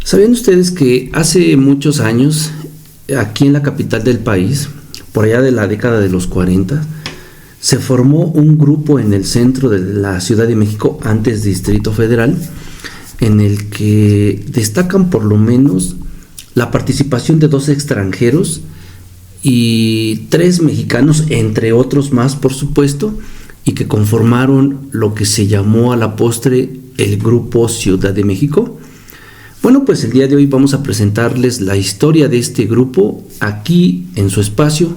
¿Sabían ustedes que hace muchos años, aquí en la capital del país, por allá de la década de los 40, se formó un grupo en el centro de la Ciudad de México, antes Distrito Federal, en el que destacan por lo menos la participación de 2 extranjeros y 3 mexicanos, entre otros más, por supuesto, y que conformaron lo que se llamó a la postre el Grupo Ciudad de México. Bueno, pues el día de hoy vamos a presentarles la historia de este grupo aquí en su espacio,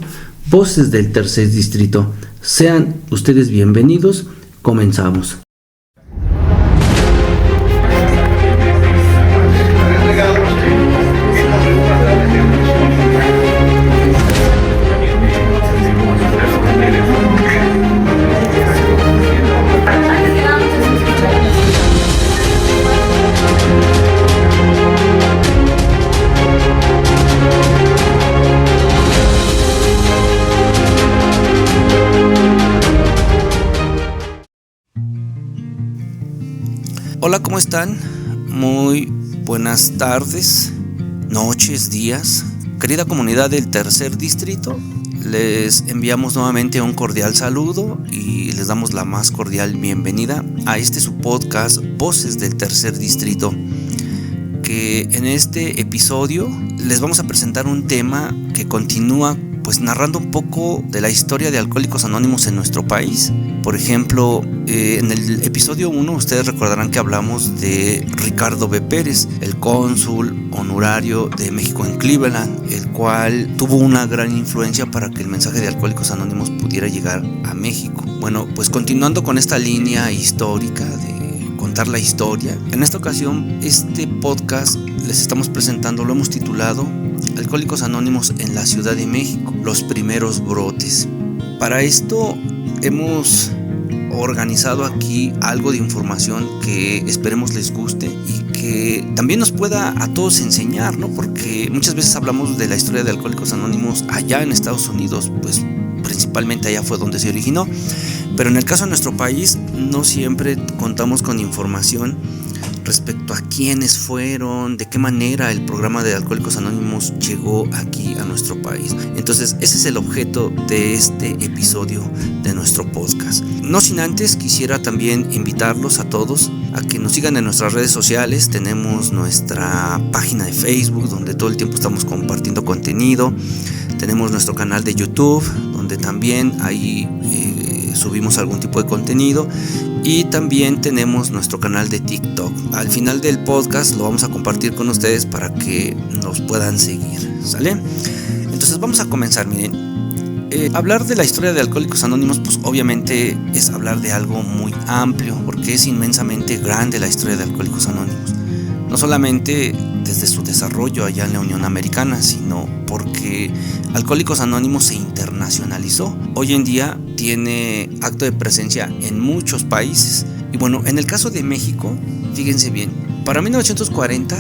Voces del Tercer Distrito. Sean ustedes bienvenidos, comenzamos. Hola, ¿cómo están? Muy buenas tardes, noches, días. Querida comunidad del Tercer Distrito, les enviamos nuevamente un cordial saludo y les damos la más cordial bienvenida a su podcast Voces del Tercer Distrito, que en este episodio les vamos a presentar un tema que continúa narrando un poco de la historia de Alcohólicos Anónimos en nuestro país. Por ejemplo, en el episodio 1 ustedes recordarán que hablamos de Ricardo B. Pérez, el cónsul honorario de México en Cleveland, el cual tuvo una gran influencia para que el mensaje de Alcohólicos Anónimos pudiera llegar a México. Bueno, pues continuando con esta línea histórica de contar la historia, en esta ocasión este podcast les estamos presentando, lo hemos titulado Alcohólicos Anónimos en la Ciudad de México, los primeros brotes. Para esto hemos organizado aquí algo de información que esperemos les guste y que también nos pueda a todos enseñar, ¿no? Porque muchas veces hablamos de la historia de Alcohólicos Anónimos allá en Estados Unidos, pues principalmente allá fue donde se originó, pero en el caso de nuestro país no siempre contamos con información respecto a quiénes fueron, de qué manera el programa de Alcohólicos Anónimos llegó aquí a nuestro país. Entonces ese es el objeto de este episodio de nuestro podcast. No sin antes quisiera también invitarlos a todos a que nos sigan en nuestras redes sociales. Tenemos nuestra página de Facebook donde todo el tiempo estamos compartiendo contenido. Tenemos nuestro canal de YouTube donde también ahí subimos algún tipo de contenido. Y también tenemos nuestro canal de TikTok. Al final del podcast lo vamos a compartir con ustedes para que nos puedan seguir, ¿sale? Entonces vamos a comenzar, miren. Hablar de la historia de Alcohólicos Anónimos, pues obviamente es hablar de algo muy amplio, porque es inmensamente grande la historia de Alcohólicos Anónimos. No solamente desde su desarrollo allá en la Unión Americana, sino porque Alcohólicos Anónimos se internacionalizó. Hoy en día tiene acto de presencia en muchos países. Y bueno, en el caso de México, fíjense bien, para 1940,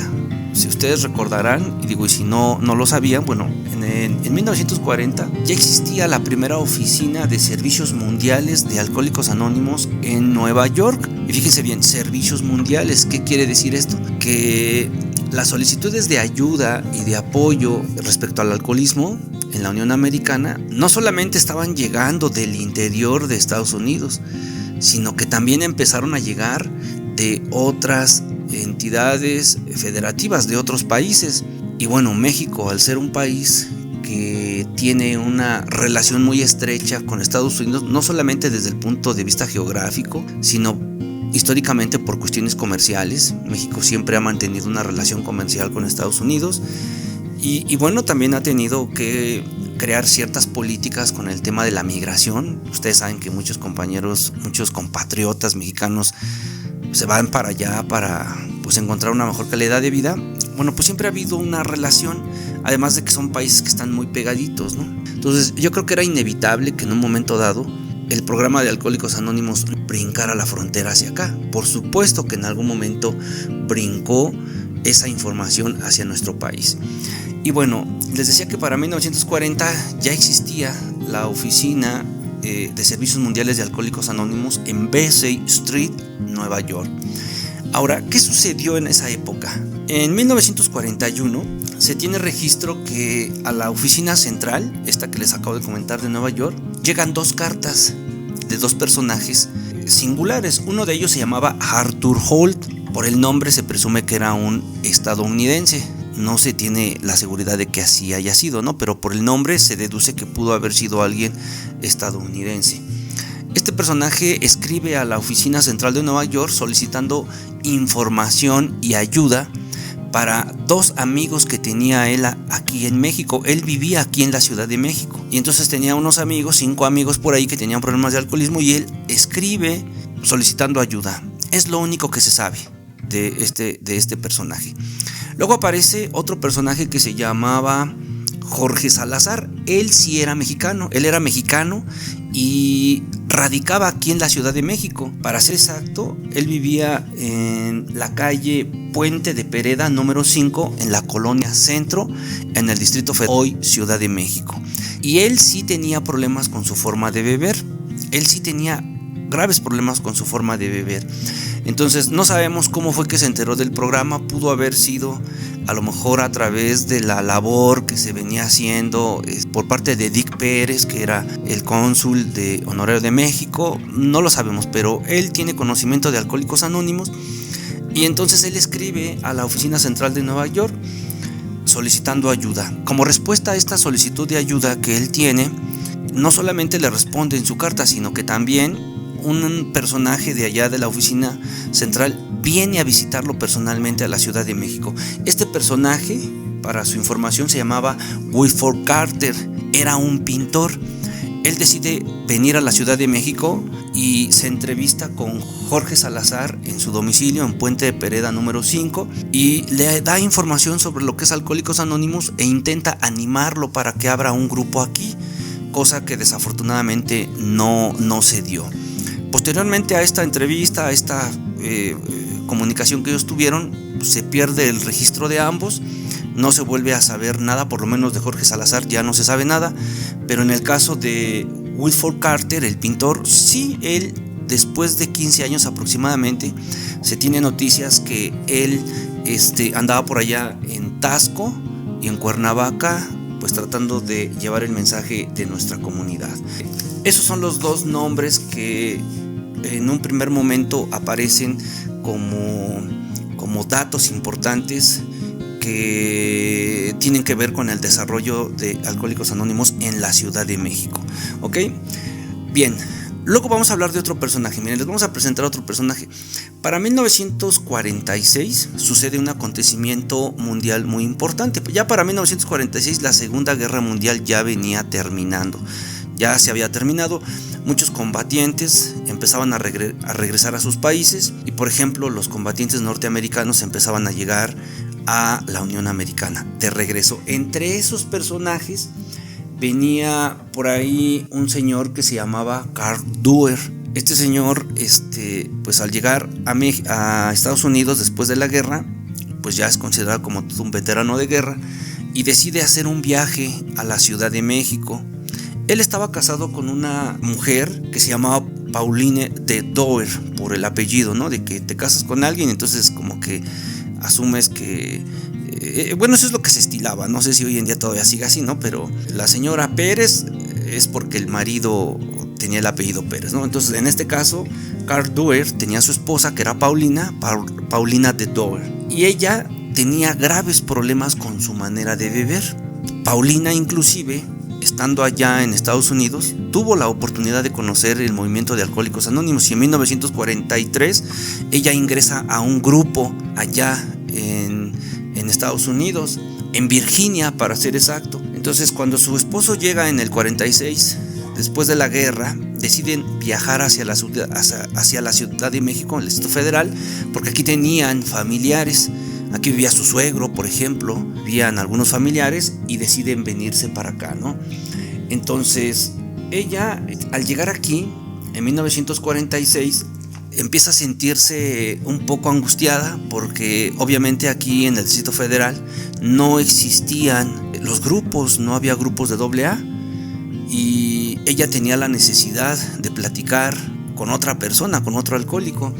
si ustedes recordarán, y si no lo sabían, bueno, en 1940 ya existía la primera oficina de servicios mundiales de Alcohólicos Anónimos en Nueva York. Y fíjense bien, servicios mundiales, ¿qué quiere decir esto? Que las solicitudes de ayuda y de apoyo respecto al alcoholismo en la Unión Americana no solamente estaban llegando del interior de Estados Unidos, sino que también empezaron a llegar de otras entidades federativas de otros países. Y bueno, México, al ser un país que tiene una relación muy estrecha con Estados Unidos, no solamente desde el punto de vista geográfico, sino históricamente por cuestiones comerciales. México siempre ha mantenido una relación comercial con Estados Unidos y bueno, también ha tenido que crear ciertas políticas con el tema de la migración. Ustedes saben que muchos compatriotas mexicanos se van para allá para encontrar una mejor calidad de vida. Bueno, pues siempre ha habido una relación, además de que son países que están muy pegaditos, ¿no? Entonces yo creo que era inevitable que en un momento dado el programa de Alcohólicos Anónimos brincara la frontera hacia acá. Por supuesto que en algún momento brincó esa información hacia nuestro país. Y bueno, les decía que para 1940 ya existía la oficina de Servicios Mundiales de Alcohólicos Anónimos en Vesey Street, Nueva York. Ahora, ¿qué sucedió en esa época? En 1941 se tiene registro que a la oficina central, esta que les acabo de comentar de Nueva York, llegan 2 cartas de 2 personajes singulares. Uno de ellos se llamaba Arthur Holt. Por el nombre se presume que era un estadounidense. No se tiene la seguridad de que así haya sido, ¿no? Pero por el nombre se deduce que pudo haber sido alguien estadounidense. Este personaje escribe a la oficina central de Nueva York solicitando información y ayuda para 2 amigos que tenía él aquí en México. Él vivía aquí en la Ciudad de México y entonces tenía unos amigos, 5 amigos por ahí que tenían problemas de alcoholismo, y él escribe solicitando ayuda. Es lo único que se sabe de este personaje. Luego aparece otro personaje que se llamaba Jorge Salazar. Él sí era mexicano, él era mexicano y radicaba aquí en la Ciudad de México. Para ser exacto, él vivía en la calle Puente de Pereda número 5, en la colonia Centro, en el Distrito Federal, hoy Ciudad de México. Y él sí tenía problemas con su forma de beber. Él sí tenía graves problemas con su forma de beber. Entonces no sabemos cómo fue que se enteró del programa. Pudo haber sido a lo mejor a través de la labor que se venía haciendo por parte de Dick Pérez, que era el cónsul honorario de México. No lo sabemos, pero él tiene conocimiento de Alcohólicos Anónimos, y entonces él escribe a la oficina central de Nueva York solicitando ayuda. Como respuesta a esta solicitud de ayuda que él tiene, no solamente le responde en su carta, sino que también un personaje de allá de la oficina central viene a visitarlo personalmente a la Ciudad de México. Este personaje, para su información, se llamaba Wilford Carter. Era un pintor. Él decide venir a la Ciudad de México y se entrevista con Jorge Salazar en su domicilio en Puente de Pereda número 5, y le da información sobre lo que es Alcohólicos Anónimos e intenta animarlo para que abra un grupo aquí, cosa que desafortunadamente no se dio. Posteriormente a esta entrevista, a esta comunicación que ellos tuvieron, se pierde el registro de ambos. No se vuelve a saber nada, por lo menos de Jorge Salazar ya no se sabe nada. Pero en el caso de Wilford Carter, el pintor, sí, él, después de 15 años aproximadamente, se tiene noticias que él andaba por allá en Taxco y en Cuernavaca, pues tratando de llevar el mensaje de nuestra comunidad. Esos son los 2 nombres que en un primer momento aparecen como datos importantes que tienen que ver con el desarrollo de Alcohólicos Anónimos en la Ciudad de México. ¿Ok? Bien, luego vamos a hablar de otro personaje. Miren, les vamos a presentar otro personaje. Para 1946 sucede un acontecimiento mundial muy importante. Ya para 1946 la Segunda Guerra Mundial ya venía terminando. Ya se había terminado, muchos combatientes empezaban a regresar a sus países, y por ejemplo los combatientes norteamericanos empezaban a llegar a la Unión Americana de regreso. Entre esos personajes venía por ahí un señor que se llamaba Carl Dewar. Este señor, pues al llegar a Estados Unidos después de la guerra, pues ya es considerado como todo un veterano de guerra, y decide hacer un viaje a la Ciudad de México. Él estaba casado con una mujer que se llamaba Pauline de Doer, por el apellido, ¿no? De que te casas con alguien, entonces como que asumes que... bueno, eso es lo que se estilaba. No sé si hoy en día todavía sigue así, ¿no? Pero la señora Pérez es porque el marido tenía el apellido Pérez, ¿no? Entonces, en este caso, Carl Dewar tenía a su esposa, que era Paulina de Doer, y ella tenía graves problemas con su manera de beber. Paulina, inclusive, estando allá en Estados Unidos, tuvo la oportunidad de conocer el movimiento de Alcohólicos Anónimos, y en 1943 ella ingresa a un grupo allá en Estados Unidos, en Virginia para ser exacto. Entonces, cuando su esposo llega en el 46, después de la guerra, deciden viajar hacia la Ciudad de México, en el Distrito Federal, porque aquí tenían familiares. Aquí vivía su suegro, por ejemplo, vivían algunos familiares, y deciden venirse para acá, ¿no? Entonces, ella, al llegar aquí, en 1946, empieza a sentirse un poco angustiada, porque obviamente aquí en el Distrito Federal no existían los grupos, no había grupos de AA, y ella tenía la necesidad de platicar con otra persona, con otro alcohólico.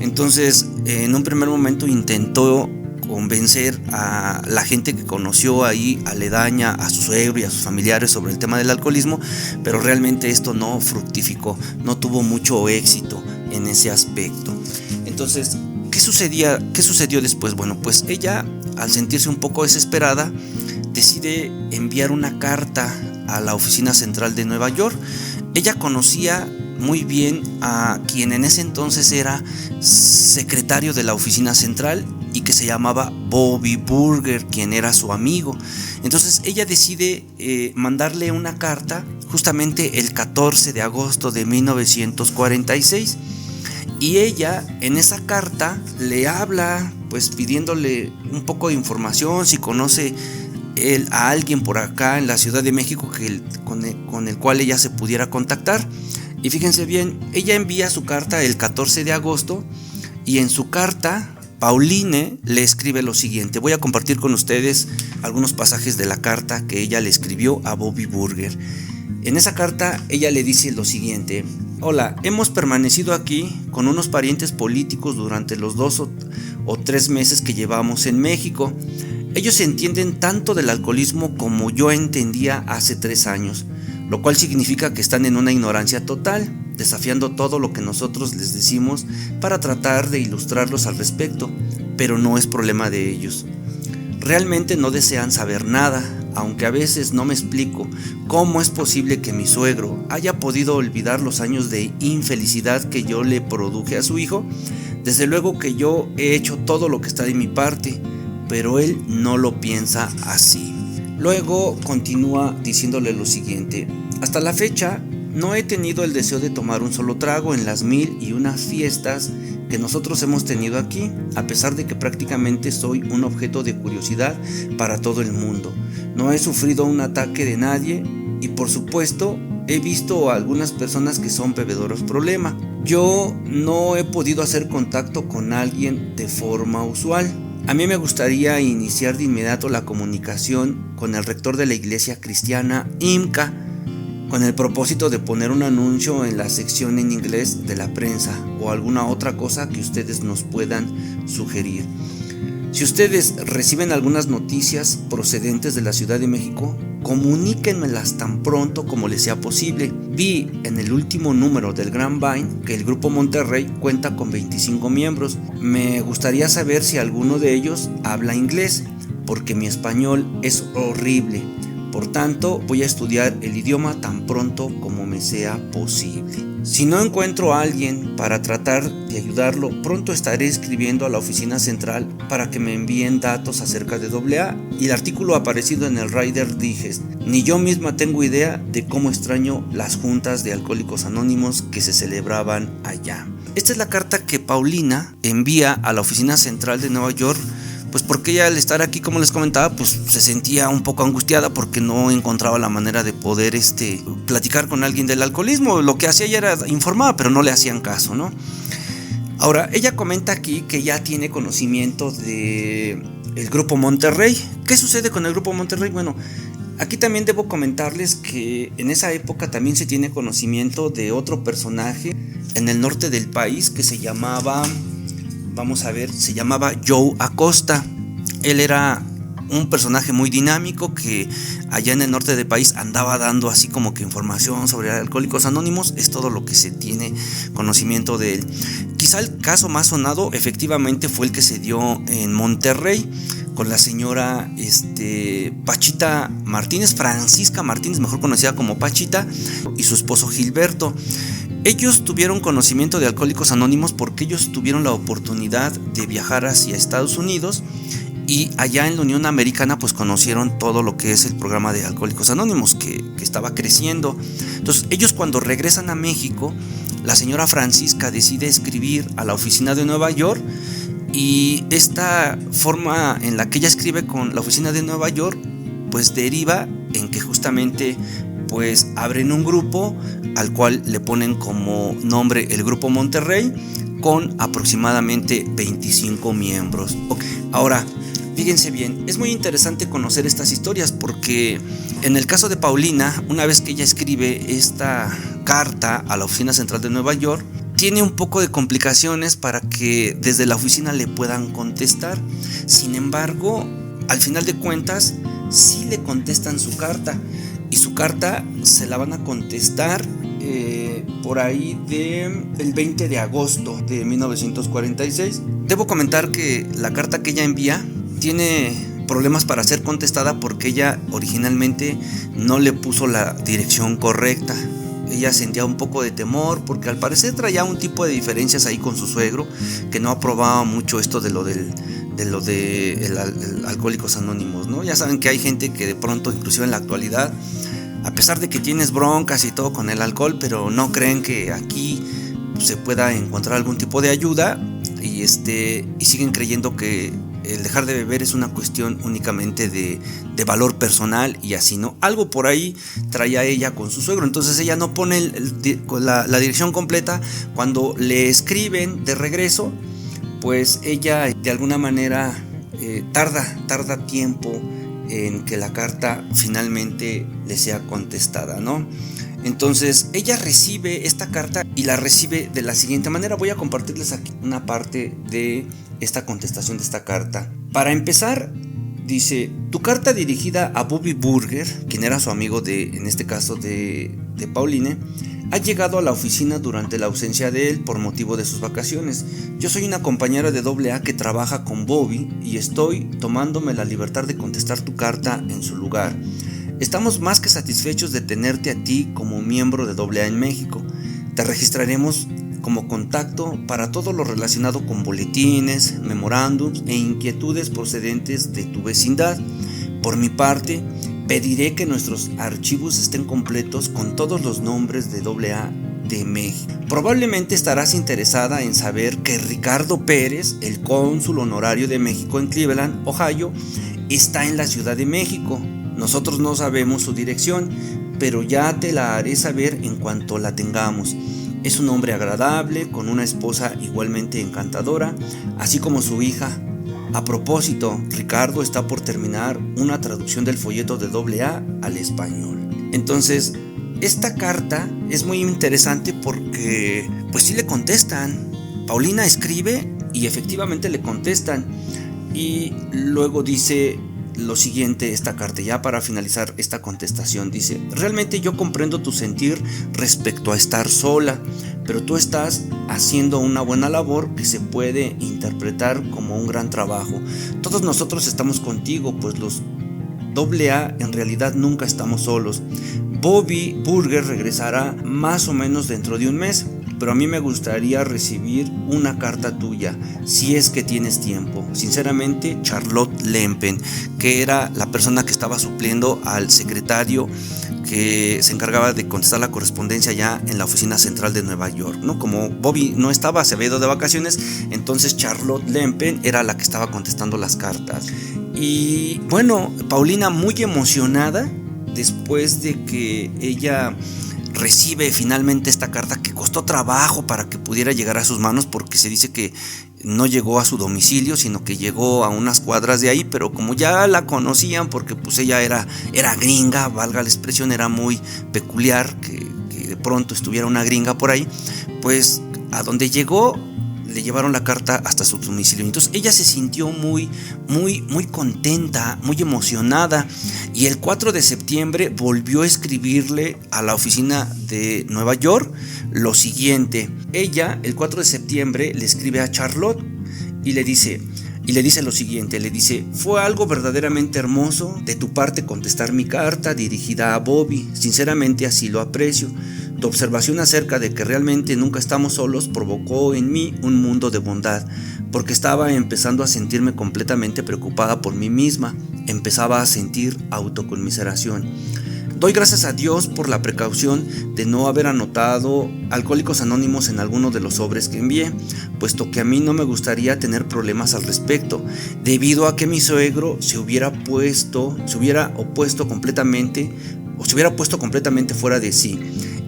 Entonces, en un primer momento intentó convencer a la gente que conoció ahí aledaña, a su suegro y a sus familiares sobre el tema del alcoholismo, pero realmente esto no fructificó, no tuvo mucho éxito en ese aspecto. Entonces, ¿qué sucedió después? Bueno, pues ella, al sentirse un poco desesperada, decide enviar una carta a la oficina central de Nueva York. Ella conocía muy bien a quien en ese entonces era secretario de la oficina central y que se llamaba Bobby Burger, quien era su amigo. Entonces ella decide mandarle una carta justamente el 14 de agosto de 1946, y ella en esa carta le habla pues pidiéndole un poco de información, si conoce a alguien por acá en la Ciudad de México con el cual ella se pudiera contactar. Y fíjense bien, ella envía su carta el 14 de agosto y en su carta Pauline le escribe lo siguiente. Voy a compartir con ustedes algunos pasajes de la carta que ella le escribió a Bobby Burger. En esa carta ella le dice lo siguiente: hola, hemos permanecido aquí con unos parientes políticos durante los 2 o 3 meses que llevamos en México. Ellos entienden tanto del alcoholismo como yo entendía hace 3 años, lo cual significa que están en una ignorancia total, desafiando todo lo que nosotros les decimos para tratar de ilustrarlos al respecto, pero no es problema de ellos. Realmente no desean saber nada, aunque a veces no me explico cómo es posible que mi suegro haya podido olvidar los años de infelicidad que yo le produje a su hijo. Desde luego que yo he hecho todo lo que está de mi parte, pero él no lo piensa así. Luego continúa diciéndole lo siguiente: hasta la fecha no he tenido el deseo de tomar un solo trago en las 1001 fiestas que nosotros hemos tenido aquí, a pesar de que prácticamente soy un objeto de curiosidad para todo el mundo. No he sufrido un ataque de nadie y por supuesto he visto a algunas personas que son bebedores problema. Yo no he podido hacer contacto con alguien de forma usual. A mí me gustaría iniciar de inmediato la comunicación con el rector de la iglesia cristiana IMCA, con el propósito de poner un anuncio en la sección en inglés de la prensa o alguna otra cosa que ustedes nos puedan sugerir. Si ustedes reciben algunas noticias procedentes de la Ciudad de México, comuníquenmelas tan pronto como les sea posible. Vi en el último número del Grand Vine que el Grupo Monterrey cuenta con 25 miembros. Me gustaría saber si alguno de ellos habla inglés, porque mi español es horrible. Por tanto, voy a estudiar el idioma tan pronto como me sea posible. Si no encuentro a alguien para tratar de ayudarlo, pronto estaré escribiendo a la oficina central para que me envíen datos acerca de AA y el artículo aparecido en el Reader's Digest. Ni yo misma tengo idea de cómo extraño las juntas de Alcohólicos Anónimos que se celebraban allá. Esta es la carta que Paulina envía a la oficina central de Nueva York, pues porque ella al estar aquí, como les comentaba, pues se sentía un poco angustiada porque no encontraba la manera de poder platicar con alguien del alcoholismo. Lo que hacía ella era informar, pero no le hacían caso, ¿no? Ahora, ella comenta aquí que ya tiene conocimiento de el Grupo Monterrey. ¿Qué sucede con el Grupo Monterrey? Bueno, aquí también debo comentarles que en esa época también se tiene conocimiento de otro personaje en el norte del país que se llamaba Joe Acosta. Él era un personaje muy dinámico que allá en el norte del país andaba dando así como que información sobre Alcohólicos Anónimos. Es todo lo que se tiene conocimiento de él. Quizá el caso más sonado efectivamente fue el que se dio en Monterrey con la señora Pachita Martínez, Francisca Martínez, mejor conocida como Pachita, y su esposo Gilberto. Ellos tuvieron conocimiento de Alcohólicos Anónimos porque ellos tuvieron la oportunidad de viajar hacia Estados Unidos y allá en la Unión Americana pues conocieron todo lo que es el programa de Alcohólicos Anónimos que estaba creciendo. Entonces ellos, cuando regresan a México, la señora Francisca decide escribir a la oficina de Nueva York, y esta forma en la que ella escribe con la oficina de Nueva York pues deriva en que justamente pues abren un grupo al cual le ponen como nombre el Grupo Monterrey, con aproximadamente 25 miembros. Ahora, fíjense bien, es muy interesante conocer estas historias porque en el caso de Paulina, una vez que ella escribe esta carta a la oficina central de Nueva York, tiene un poco de complicaciones para que desde la oficina le puedan contestar. Sin embargo, al final de cuentas, sí le contestan su carta. Y su carta se la van a contestar por ahí del 20 de agosto de 1946. Debo comentar que la carta que ella envía tiene problemas para ser contestada porque ella originalmente no le puso la dirección correcta. Ella sentía un poco de temor porque al parecer traía un tipo de diferencias ahí con su suegro, que no aprobaba mucho esto de lo de Alcohólicos Anónimos, ¿no? Ya saben que hay gente que de pronto, inclusive en la actualidad, a pesar de que tienes broncas y todo con el alcohol, pero no creen que aquí se pueda encontrar algún tipo de ayuda y siguen creyendo que el dejar de beber es una cuestión únicamente de valor personal y así, ¿no? Algo por ahí traía ella con su suegro. Entonces ella no pone la dirección completa. Cuando le escriben de regreso, pues ella de alguna manera tarda tiempo en que la carta finalmente le sea contestada, ¿no? Entonces ella recibe esta carta y la recibe de la siguiente manera. Voy a compartirles aquí una parte de esta contestación de esta carta. Para empezar, dice: tu carta dirigida a Bobby Burger, quien era su amigo en este caso de Pauline, ha llegado a la oficina durante la ausencia de él por motivo de sus vacaciones. Yo soy una compañera de AA que trabaja con Bobby y estoy tomándome la libertad de contestar tu carta en su lugar. Estamos más que satisfechos de tenerte a ti como miembro de AA en México. Te registraremos como contacto para todo lo relacionado con boletines, memorándums e inquietudes procedentes de tu vecindad. Por mi parte, pediré que nuestros archivos estén completos con todos los nombres de AA de México. Probablemente estarás interesada en saber que Ricardo Pérez, el cónsul honorario de México en Cleveland, Ohio, está en la Ciudad de México. Nosotros no sabemos su dirección, pero ya te la haré saber en cuanto la tengamos. Es un hombre agradable, con una esposa igualmente encantadora, así como su hija. A propósito, Ricardo está por terminar una traducción del folleto de AA al español. Entonces, esta carta es muy interesante porque pues sí le contestan. Paulina escribe y efectivamente le contestan. Y luego dice lo siguiente esta carta, ya para finalizar esta contestación, dice: realmente yo comprendo tu sentir respecto a estar sola, pero tú estás haciendo una buena labor que se puede interpretar como un gran trabajo. Todos nosotros estamos contigo, pues los AA en realidad nunca estamos solos. Bobby Burger regresará más o menos dentro de un mes, pero a mí me gustaría recibir una carta tuya, si es que tienes tiempo. Sinceramente, Charlotte Lempen, que era la persona que estaba supliendo al secretario que se encargaba de contestar la correspondencia ya en la oficina central de Nueva York, ¿no? Como Bobby no estaba, se había ido de vacaciones, entonces Charlotte Lempen era la que estaba contestando las cartas. Y bueno, Paulina muy emocionada después de que ella recibe finalmente esta carta, que costó trabajo para que pudiera llegar a sus manos, porque se dice que no llegó a su domicilio, sino que llegó a unas cuadras de ahí, pero como ya la conocían, porque pues ella era gringa, valga la expresión, era muy peculiar que de pronto estuviera una gringa por ahí, pues a donde llegó le llevaron la carta hasta su domicilio. Entonces ella se sintió muy contenta, muy emocionada, y el 4 de septiembre volvió a escribirle a la oficina de Nueva York lo siguiente. Ella el 4 de septiembre le escribe a Charlotte y le dice lo siguiente, le dice: fue algo verdaderamente hermoso de tu parte contestar mi carta dirigida a Bobby, sinceramente así lo aprecio. Tu observación acerca de que realmente nunca estamos solos provocó en mí un mundo de bondad, porque estaba empezando a sentirme completamente preocupada por mí misma, empezaba a sentir autoconmiseración. Doy gracias a Dios por la precaución de no haber anotado Alcohólicos Anónimos en alguno de los sobres que envié, puesto que a mí no me gustaría tener problemas al respecto, debido a que mi suegro se hubiera puesto completamente fuera de sí.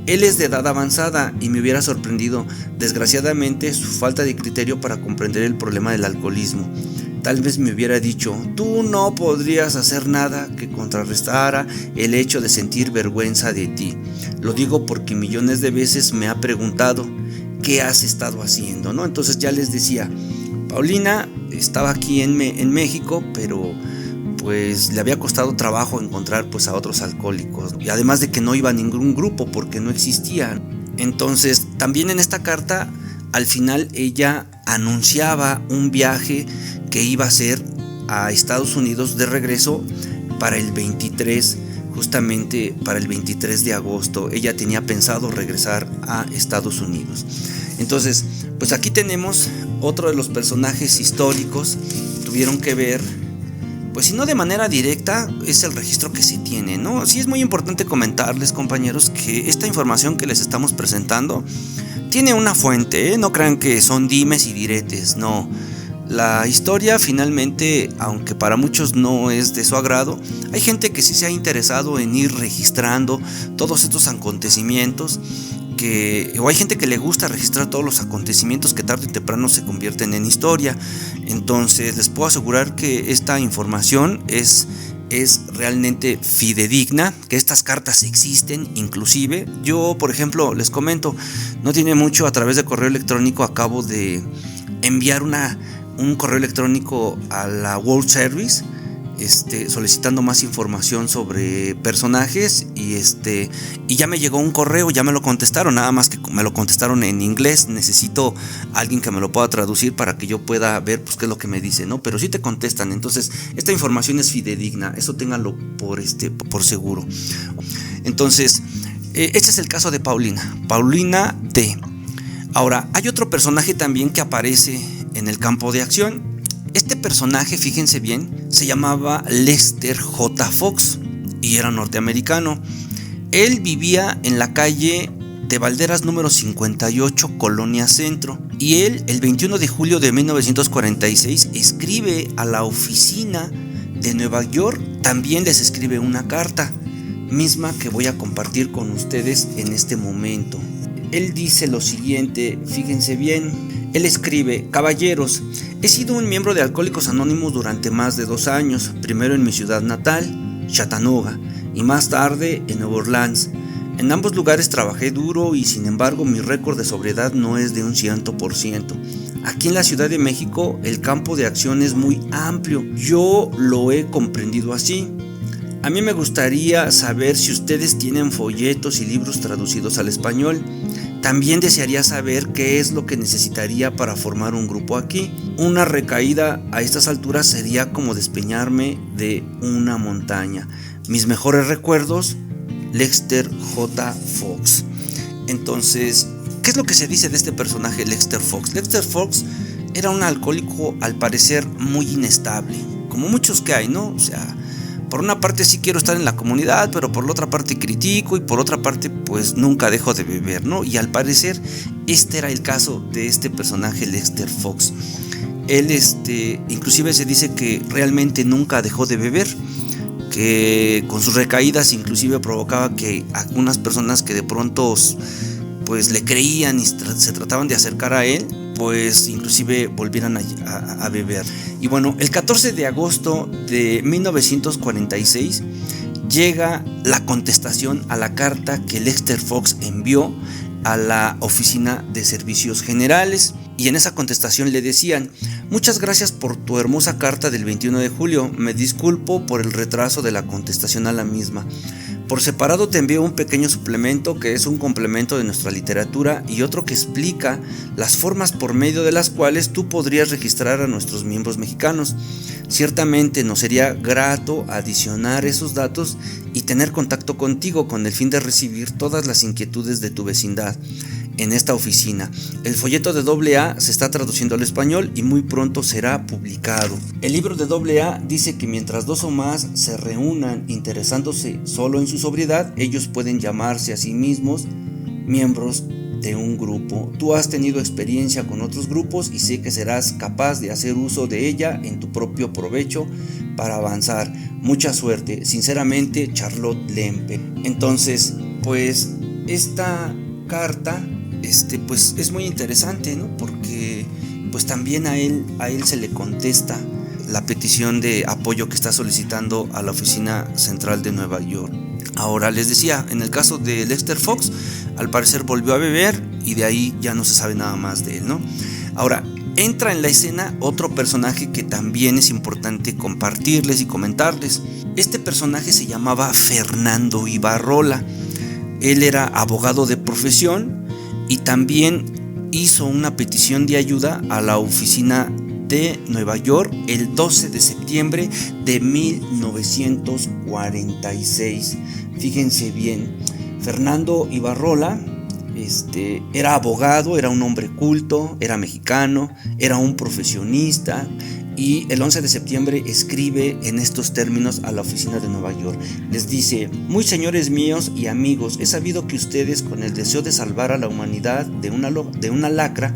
Él es de edad avanzada y me hubiera sorprendido, desgraciadamente, su falta de criterio para comprender el problema del alcoholismo. Tal vez me hubiera dicho: tú no podrías hacer nada que contrarrestara el hecho de sentir vergüenza de ti. Lo digo porque millones de veces me ha preguntado: ¿qué has estado haciendo?, ¿no? Entonces ya les decía, Paulina estaba aquí en México, pero pues le había costado trabajo encontrar pues a otros alcohólicos, y además de que no iba a ningún grupo porque no existía. Entonces también en esta carta al final ella anunciaba un viaje que iba a hacer a Estados Unidos de regreso para el 23, justamente para el 23 de agosto. Ella tenía pensado regresar a Estados Unidos. Entonces, pues aquí tenemos otro de los personajes históricos. Tuvieron que ver, pues si no de manera directa, es el registro que se tiene, ¿no? Sí es muy importante comentarles, compañeros, que esta información que les estamos presentando tiene una fuente, ¿eh? No crean que son dimes y diretes, no. La historia finalmente, aunque para muchos no es de su agrado, hay gente que sí se ha interesado en ir registrando todos estos acontecimientos, o hay gente que le gusta registrar todos los acontecimientos que tarde o temprano se convierten en historia. Entonces les puedo asegurar que esta información es realmente fidedigna, que estas cartas existen. Inclusive yo, por ejemplo, les comento, no tiene mucho, a través de correo electrónico acabo de enviar un correo electrónico a la World Service, solicitando más información sobre personajes, y ya me llegó un correo, ya me lo contestaron, nada más que me lo contestaron en inglés. Necesito alguien que me lo pueda traducir para que yo pueda ver pues qué es lo que me dice, ¿no? Pero sí te contestan. Entonces esta información es fidedigna, eso ténganlo por seguro. Entonces este es el caso de Paulina D. Ahora hay otro personaje también que aparece en el campo de acción. Este personaje, fíjense bien, se llamaba Lester J. Fox y era norteamericano. Él vivía en la calle de Valderas número 58, Colonia Centro, y él el 21 de julio de 1946 escribe a la oficina de Nueva York. También les escribe una carta, misma que voy a compartir con ustedes en este momento. Él dice lo siguiente, fíjense bien. Él escribe: caballeros, he sido un miembro de Alcohólicos Anónimos durante más de 2 años, primero en mi ciudad natal, Chattanooga, y más tarde en Nueva Orleans. En ambos lugares trabajé duro y sin embargo mi récord de sobriedad no es de un 100%. Aquí en la Ciudad de México el campo de acción es muy amplio, yo lo he comprendido así. A mí me gustaría saber si ustedes tienen folletos y libros traducidos al español. También desearía saber qué es lo que necesitaría para formar un grupo aquí. Una recaída a estas alturas sería como despeñarme de una montaña. Mis mejores recuerdos, Lester J. Fox. Entonces, ¿qué es lo que se dice de este personaje, Lester Fox? Lester Fox era un alcohólico al parecer muy inestable, como muchos que hay, ¿no? O sea, por una parte sí quiero estar en la comunidad, pero por la otra parte critico, y por otra parte pues nunca dejo de beber, ¿no? Y al parecer este era el caso de este personaje, Lester Fox. Él inclusive se dice que realmente nunca dejó de beber, que con sus recaídas inclusive provocaba que algunas personas que de pronto pues le creían y se trataban de acercar a él, pues inclusive volvieran a beber. Y bueno, el 14 de agosto de 1946 llega la contestación a la carta que Lester Fox envió a la Oficina de Servicios Generales, y en esa contestación le decían: muchas gracias por tu hermosa carta del 21 de julio, me disculpo por el retraso de la contestación a la misma. Por separado te envío un pequeño suplemento que es un complemento de nuestra literatura y otro que explica las formas por medio de las cuales tú podrías registrar a nuestros miembros mexicanos. Ciertamente nos sería grato adicionar esos datos y tener contacto contigo con el fin de recibir todas las inquietudes de tu vecindad en esta oficina. El folleto de AA se está traduciendo al español y muy pronto será publicado. El libro de AA dice que mientras 2 o más se reúnan interesándose solo en su sobriedad, ellos pueden llamarse a sí mismos miembros de un grupo. Tú has tenido experiencia con otros grupos y sé que serás capaz de hacer uso de ella en tu propio provecho para avanzar. Mucha suerte. Sinceramente, Charlotte Lempe. Entonces, pues esta carta pues es muy interesante, ¿no? Porque pues también a él se le contesta la petición de apoyo que está solicitando a la oficina central de Nueva York. Ahora les decía, en el caso de Lester Fox, al parecer volvió a beber y de ahí ya no se sabe nada más de él, ¿no? Ahora, entra en la escena otro personaje que también es importante compartirles y comentarles. Este personaje se llamaba Fernando Ibarrola. Él era abogado de profesión y también hizo una petición de ayuda a la oficina de Nueva York el 12 de septiembre de 1946. Fíjense bien, Fernando Ibarrola era abogado, era un hombre culto, era mexicano, era un profesionista, y el 11 de septiembre escribe en estos términos a la oficina de Nueva York. Les dice: muy señores míos y amigos, he sabido que ustedes, con el deseo de salvar a la humanidad de una lacra,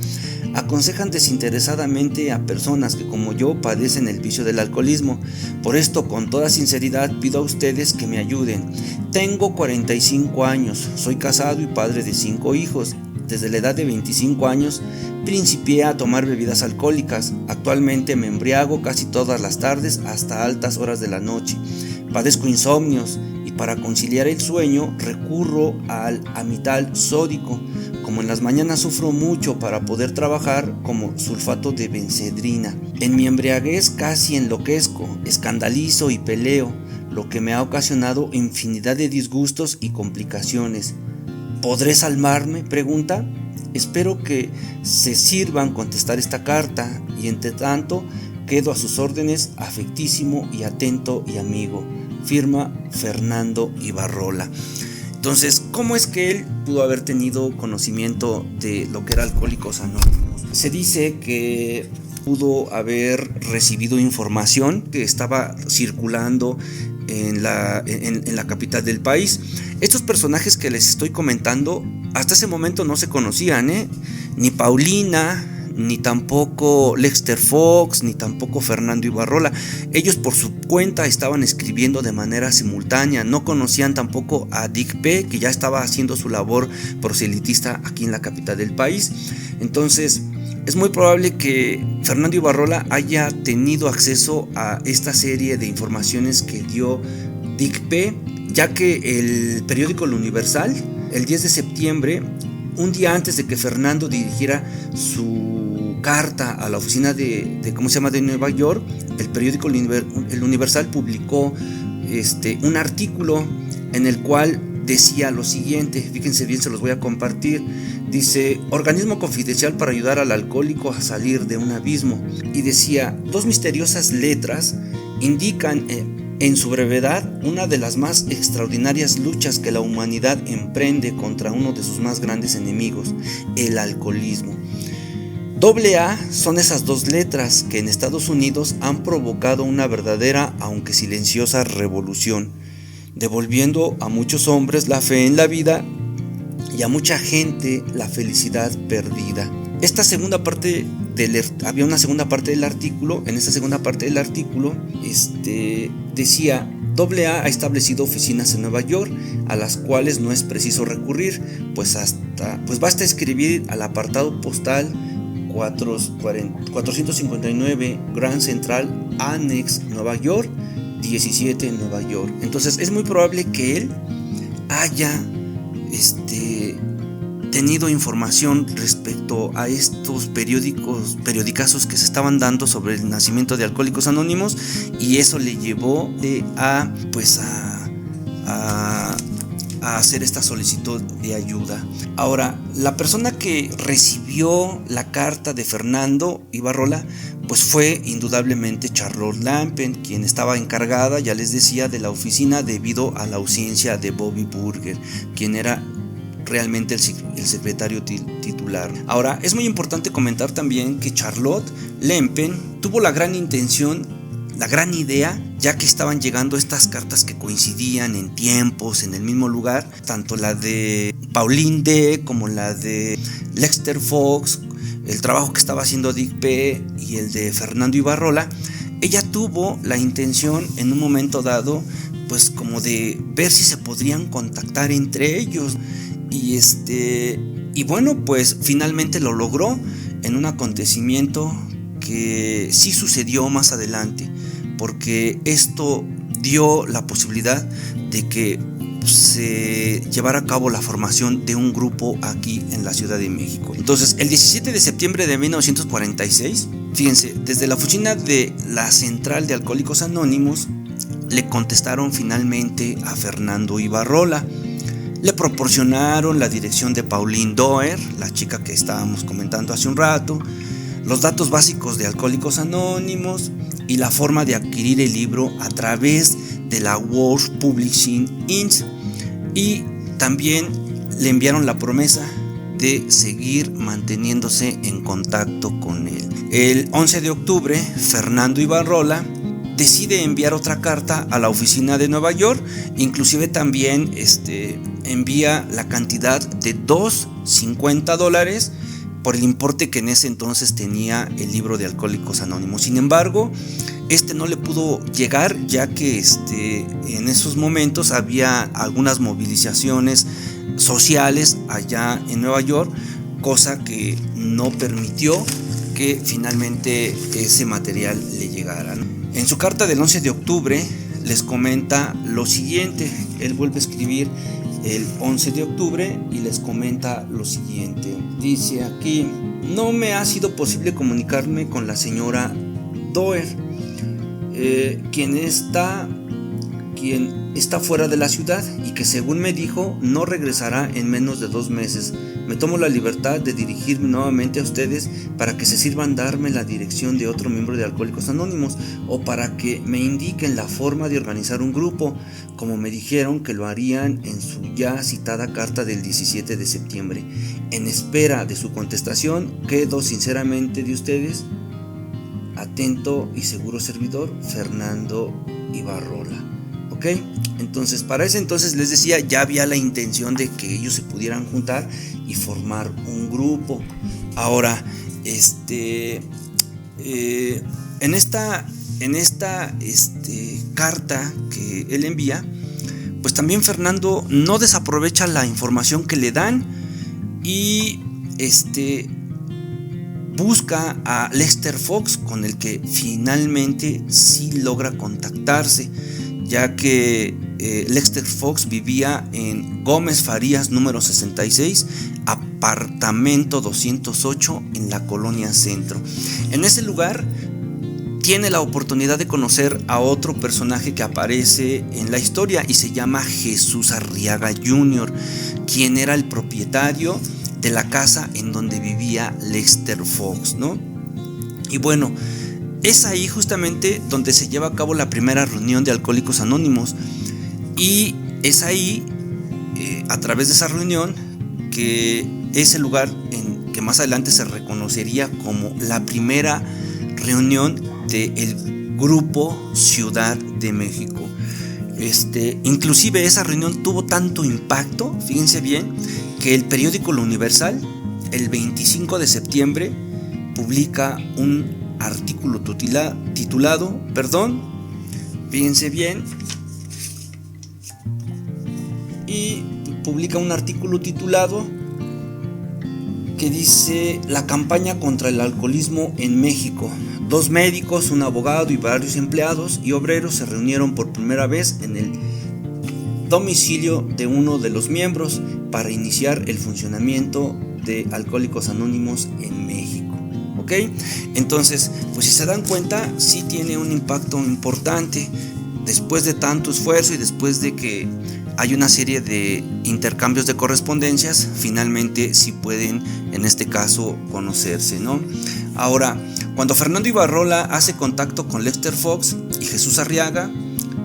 aconsejan desinteresadamente a personas que, como yo, padecen el vicio del alcoholismo. Por esto, con toda sinceridad, pido a ustedes que me ayuden. Tengo 45 años, soy casado y padre de 5 hijos. Desde la edad de 25 años principié a tomar bebidas alcohólicas. Actualmente me embriago casi todas las tardes hasta altas horas de la noche. Padezco insomnios y para conciliar el sueño recurro al amital sódico. Como en las mañanas sufro mucho para poder trabajar, como sulfato de bencedrina. En mi embriaguez casi enloquezco, escandalizo y peleo, lo que me ha ocasionado infinidad de disgustos y complicaciones. ¿Podré salvarme?, pregunta. Espero que se sirvan contestar esta carta, y entre tanto quedo a sus órdenes, afectísimo y atento y amigo. Firma Fernando Ibarrola. Entonces, ¿cómo es que él pudo haber tenido conocimiento de lo que era Alcohólicos Anónimos? Se dice que pudo haber recibido información que estaba circulando en la capital del país. Estos personajes que les estoy comentando hasta ese momento no se conocían, ni Paulina, ni tampoco Lester Fox, ni tampoco Fernando Ibarrola. Ellos por su cuenta estaban escribiendo de manera simultánea. No conocían tampoco a Dick P., que ya estaba haciendo su labor proselitista aquí en la capital del país. Entonces, es muy probable que Fernando Ibarrola haya tenido acceso a esta serie de informaciones que dio Dick P., ya que el periódico El Universal, el 10 de septiembre, un día antes de que Fernando dirigiera su carta a la oficina de Nueva York, el periódico El Universal publicó un artículo en el cual decía lo siguiente. Fíjense bien, se los voy a compartir. Dice: organismo confidencial para ayudar al alcohólico a salir de un abismo. Y decía: dos misteriosas letras indican en su brevedad una de las más extraordinarias luchas que la humanidad emprende contra uno de sus más grandes enemigos, el alcoholismo. AA son esas dos letras que en Estados Unidos han provocado una verdadera, aunque silenciosa, revolución, devolviendo a muchos hombres la fe en la vida y a mucha gente la felicidad perdida. Esta segunda parte había una segunda parte del artículo. En esta segunda parte del artículo decía: AA ha establecido oficinas en Nueva York a las cuales no es preciso recurrir, pues basta escribir al apartado postal 459 Grand Central Annex, Nueva York, 17 en Nueva York. Entonces es muy probable que él haya tenido información respecto a estos periodicazos que se estaban dando sobre el nacimiento de Alcohólicos Anónimos, y eso le llevó a hacer esta solicitud de ayuda. Ahora, la persona que recibió la carta de Fernando Ibarrola pues fue indudablemente Charlotte Lampen, quien estaba encargada, ya les decía, de la oficina debido a la ausencia de Bobby Burger, quien era realmente el secretario titular. Ahora, es muy importante comentar también que Charlotte Lampen tuvo la gran intención, la gran idea, ya que estaban llegando estas cartas que coincidían en tiempos, en el mismo lugar, tanto la de Pauline D. como la de Lester Fox, el trabajo que estaba haciendo Dick P. y el de Fernando Ibarrola. Ella tuvo la intención en un momento dado, pues como de ver si se podrían contactar entre ellos. Y bueno, pues finalmente lo logró en un acontecimiento que sí sucedió más adelante, porque esto dio la posibilidad de que se llevara a cabo la formación de un grupo aquí en la Ciudad de México. Entonces, el 17 de septiembre de 1946, fíjense, desde la oficina de la Central de Alcohólicos Anónimos, le contestaron finalmente a Fernando Ibarrola. Le proporcionaron la dirección de Pauline Doer, la chica que estábamos comentando hace un rato, los datos básicos de Alcohólicos Anónimos y la forma de adquirir el libro a través de la World Publishing Inc. Y también le enviaron la promesa de seguir manteniéndose en contacto con él. El 11 de octubre, Fernando Ibarrola decide enviar otra carta a la oficina de Nueva York, inclusive también envía la cantidad de $250 por el importe que en ese entonces tenía el libro de Alcohólicos Anónimos. Sin embargo, no le pudo llegar, ya que en esos momentos había algunas movilizaciones sociales allá en Nueva York, cosa que no permitió que finalmente ese material le llegara, ¿no? En su carta del 11 de octubre les comenta lo siguiente. Él vuelve a escribir el 11 de octubre y les comenta lo siguiente. Dice aquí: no me ha sido posible comunicarme con la señora Doer, quien está fuera de la ciudad y que, según me dijo, no regresará en menos de 2 meses. Me tomo la libertad de dirigirme nuevamente a ustedes para que se sirvan darme la dirección de otro miembro de Alcohólicos Anónimos, o para que me indiquen la forma de organizar un grupo, como me dijeron que lo harían en su ya citada carta del 17 de septiembre. En espera de su contestación, quedo sinceramente de ustedes, atento y seguro servidor, Fernando Ibarrola. ¿Ok? Entonces, para ese entonces, les decía, ya había la intención de que ellos se pudieran juntar y formar un grupo. Ahora, en esta carta que él envía, pues también Fernando no desaprovecha la información que le dan y busca a Lester Fox, con el que finalmente sí logra contactarse, ya que Lester Fox vivía en Gómez Farías número 66, apartamento 208 en la Colonia Centro. En ese lugar tiene la oportunidad de conocer a otro personaje que aparece en la historia y se llama Jesús Arriaga Jr., quien era el propietario de la casa en donde vivía Lester Fox, ¿no? Y bueno, es ahí justamente donde se lleva a cabo la primera reunión de Alcohólicos Anónimos, y es ahí, a través de esa reunión, que es el lugar en que más adelante se reconocería como la primera reunión del grupo Ciudad de México. Inclusive esa reunión tuvo tanto impacto, fíjense bien, que el periódico Lo Universal, el 25 de septiembre, publica un artículo titulado, fíjense bien, y publica un artículo titulado que dice: la campaña contra el alcoholismo en México. 2 médicos, un abogado y varios empleados y obreros se reunieron por primera vez en el domicilio de uno de los miembros para iniciar el funcionamiento de Alcohólicos Anónimos en México. ¿Ok? Entonces, pues si se dan cuenta, sí tiene un impacto importante. Después de tanto esfuerzo y después de que hay una serie de intercambios de correspondencias, finalmente sí pueden, en este caso, conocerse, ¿no? Ahora, cuando Fernando Ibarrola hace contacto con Lester Fox y Jesús Arriaga,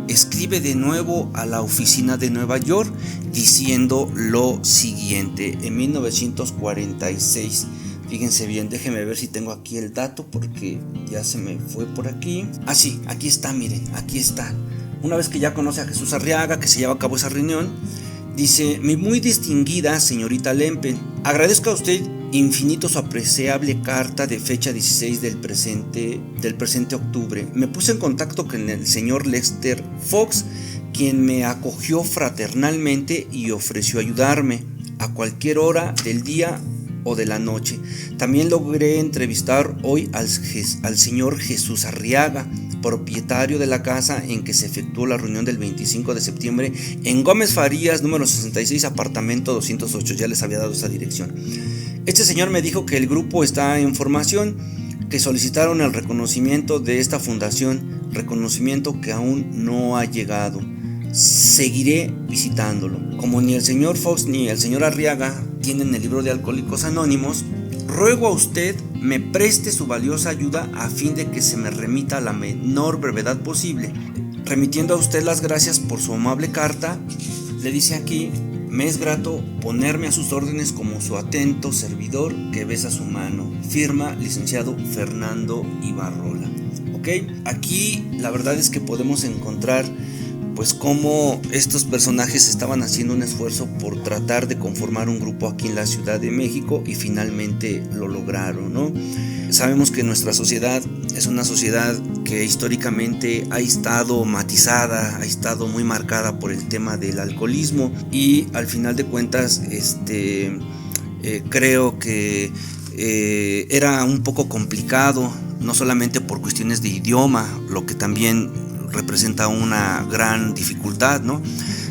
escribe de nuevo a la oficina de Nueva York diciendo lo siguiente. En 1946, fíjense bien, déjenme ver si tengo aquí el dato porque ya se me fue por aquí. Ah, sí, aquí está, miren, aquí está. Una vez que ya conoce a Jesús Arriaga, que se lleva a cabo esa reunión, dice: mi muy distinguida señorita Lempen, agradezco a usted infinito su apreciable carta de fecha 16 del presente octubre. Me puse en contacto con el señor Lester Fox, quien me acogió fraternalmente y ofreció ayudarme a cualquier hora del día o de la noche. También logré entrevistar hoy al señor Jesús Arriaga, propietario de la casa en que se efectuó la reunión del 25 de septiembre en Gómez Farías, número 66, apartamento 208. Ya les había dado esa dirección. Este señor me dijo que el grupo está en formación, que solicitaron el reconocimiento de esta fundación, reconocimiento que aún no ha llegado. Seguiré visitándolo. Como ni el señor Fox ni el señor Arriaga tienen el libro de Alcohólicos Anónimos, ruego a usted me preste su valiosa ayuda a fin de que se me remita a la menor brevedad posible. Remitiendo a usted las gracias por su amable carta, le dice aquí: me es grato ponerme a sus órdenes como su atento servidor que besa su mano. Firma licenciado Fernando Ibarrola. Ok, aquí la verdad es que podemos encontrar pues cómo estos personajes estaban haciendo un esfuerzo por tratar de conformar un grupo aquí en la Ciudad de México y finalmente lo lograron, ¿no? Sabemos que nuestra sociedad es una sociedad que históricamente ha estado matizada, ha estado muy marcada por el tema del alcoholismo y al final de cuentas creo que era un poco complicado, no solamente por cuestiones de idioma, lo que también representa una gran dificultad, ¿no?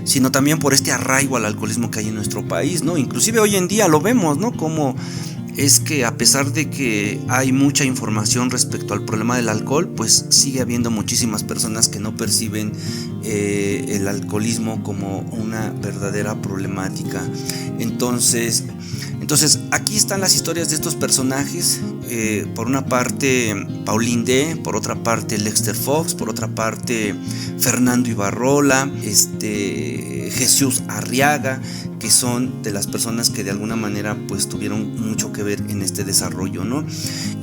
Sino también por este arraigo al alcoholismo que hay en nuestro país, ¿no? Inclusive hoy en día lo vemos, ¿no? Como es que a pesar de que hay mucha información respecto al problema del alcohol, pues sigue habiendo muchísimas personas que no perciben el alcoholismo como una verdadera problemática. Entonces aquí están las historias de estos personajes. Por una parte Pauline D, por otra parte Lexter Fox, por otra parte Fernando Ibarrola, Jesús Arriaga, que son de las personas que de alguna manera pues tuvieron mucho que ver en este desarrollo, ¿no?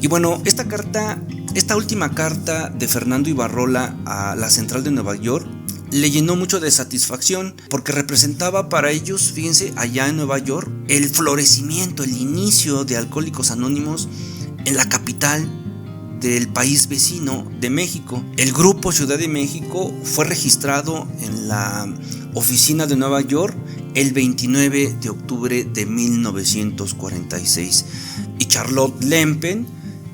Y bueno, esta última carta de Fernando Ibarrola a la Central de Nueva York le llenó mucho de satisfacción porque representaba para ellos, fíjense, allá en Nueva York, el florecimiento, el inicio de Alcohólicos Anónimos en la capital del país vecino de México. El grupo Ciudad de México fue registrado en la oficina de Nueva York el 29 de octubre de 1946 y Charlotte Lempen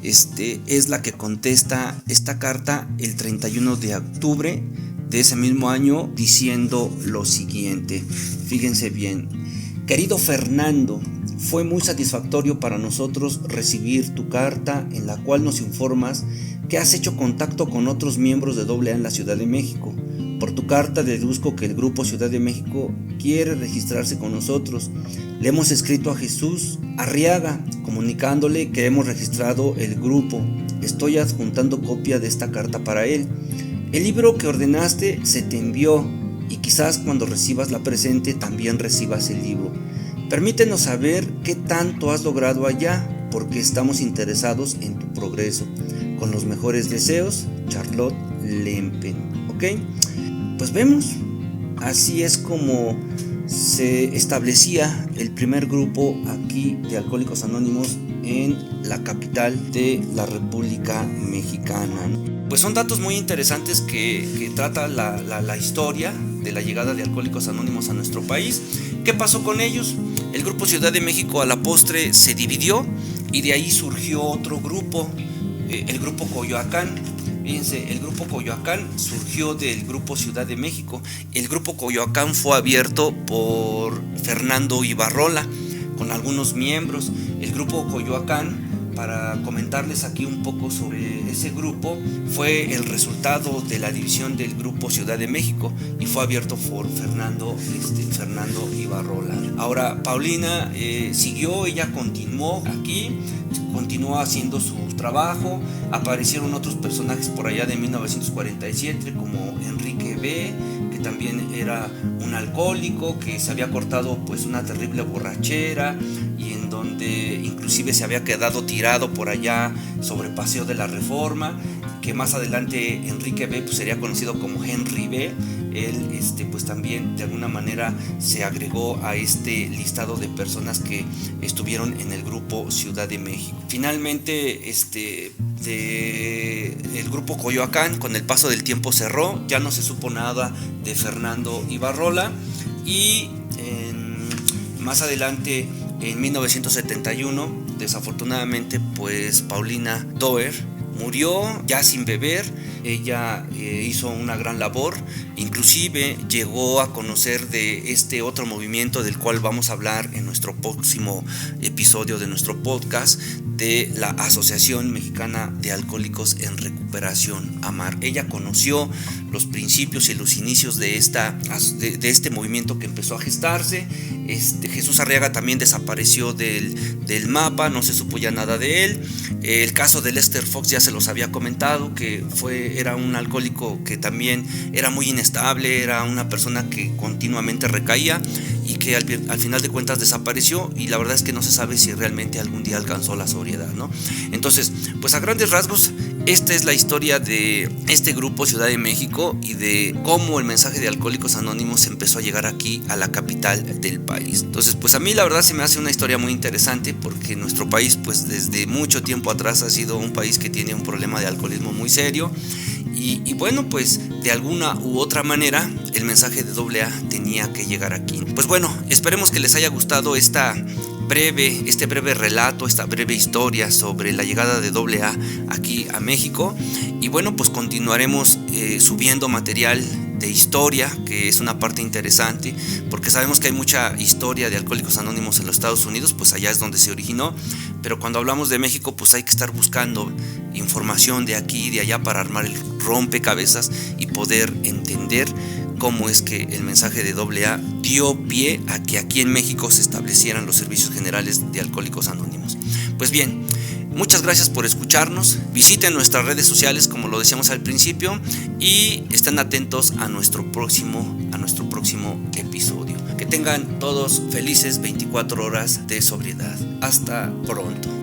es la que contesta esta carta el 31 de octubre de ese mismo año diciendo lo siguiente. Fíjense bien: querido Fernando, fue muy satisfactorio para nosotros recibir tu carta en la cual nos informas que has hecho contacto con otros miembros de AA en la Ciudad de México. Por tu carta deduzco que el grupo Ciudad de México quiere registrarse con nosotros. Le hemos escrito a Jesús Arriaga comunicándole que hemos registrado el grupo. Estoy adjuntando copia de esta carta para él. El libro que ordenaste se te envió y quizás cuando recibas la presente también recibas el libro. Permítenos saber qué tanto has logrado allá, porque estamos interesados en tu progreso. Con los mejores deseos, Charlotte Lempen. ¿Ok? Pues vemos, así es como se establecía el primer grupo aquí de Alcohólicos Anónimos en la capital de la República Mexicana. Pues son datos muy interesantes que trata la historia de la llegada de Alcohólicos Anónimos a nuestro país. ¿Qué pasó con ellos? El grupo Ciudad de México a la postre se dividió y de ahí surgió otro grupo, el grupo Coyoacán. Fíjense, el grupo Coyoacán surgió del grupo Ciudad de México. El grupo Coyoacán fue abierto por Fernando Ibarrola con algunos miembros. El grupo Coyoacán, para comentarles aquí un poco sobre ese grupo, fue el resultado de la división del grupo Ciudad de México y fue abierto por Fernando Ibarrola. Ahora Paulina siguió, ella continuó aquí, continuó haciendo su trabajo. Aparecieron otros personajes por allá de 1947 como Enrique B., que también era un alcohólico que se había cortado pues una terrible borrachera y en donde inclusive se había quedado tirado por allá sobre Paseo de la Reforma, que más adelante Enrique B. pues sería conocido como Henry B. Él pues también de alguna manera se agregó a este listado de personas que estuvieron en el grupo Ciudad de México. Finalmente el grupo Coyoacán con el paso del tiempo cerró, ya no se supo nada de Fernando Ibarrola y más adelante en 1971 desafortunadamente pues Paulina Doer murió ya sin beber. Ella hizo una gran labor, inclusive llegó a conocer de este otro movimiento del cual vamos a hablar en nuestro próximo episodio de nuestro podcast, de la Asociación Mexicana de Alcohólicos en Recuperación, AMAR. Ella conoció los principios y los inicios de este movimiento que empezó a gestarse. Jesús Arriaga también desapareció del mapa, no se supo ya nada de él. El caso de Lester Fox ya se los había comentado, que era un alcohólico que también era muy inestable, era una persona que continuamente recaía y que al final de cuentas desapareció, y la verdad es que no se sabe si realmente algún día alcanzó la sobriedad, ¿no? Entonces, pues a grandes rasgos, esta es la historia de este grupo Ciudad de México y de cómo el mensaje de Alcohólicos Anónimos empezó a llegar aquí a la capital del país. Entonces, pues a mí la verdad se me hace una historia muy interesante, porque nuestro país pues desde mucho tiempo atrás ha sido un país que tiene un problema de alcoholismo muy serio. Y bueno, pues de alguna u otra manera el mensaje de AA tenía que llegar aquí. Pues bueno, esperemos que les haya gustado este breve relato, esta breve historia sobre la llegada de AA aquí a México. Y bueno, pues continuaremos subiendo material de historia, que es una parte interesante, porque sabemos que hay mucha historia de Alcohólicos Anónimos en los Estados Unidos, pues allá es donde se originó, pero cuando hablamos de México, pues hay que estar buscando información de aquí y de allá para armar el rompecabezas y poder entender cómo es que el mensaje de AA dio pie a que aquí en México se establecieran los servicios generales de Alcohólicos Anónimos. Pues bien, muchas gracias por escucharnos. Visiten nuestras redes sociales, como lo decíamos al principio, y estén atentos a nuestro próximo episodio. Que tengan todos felices 24 horas de sobriedad. Hasta pronto.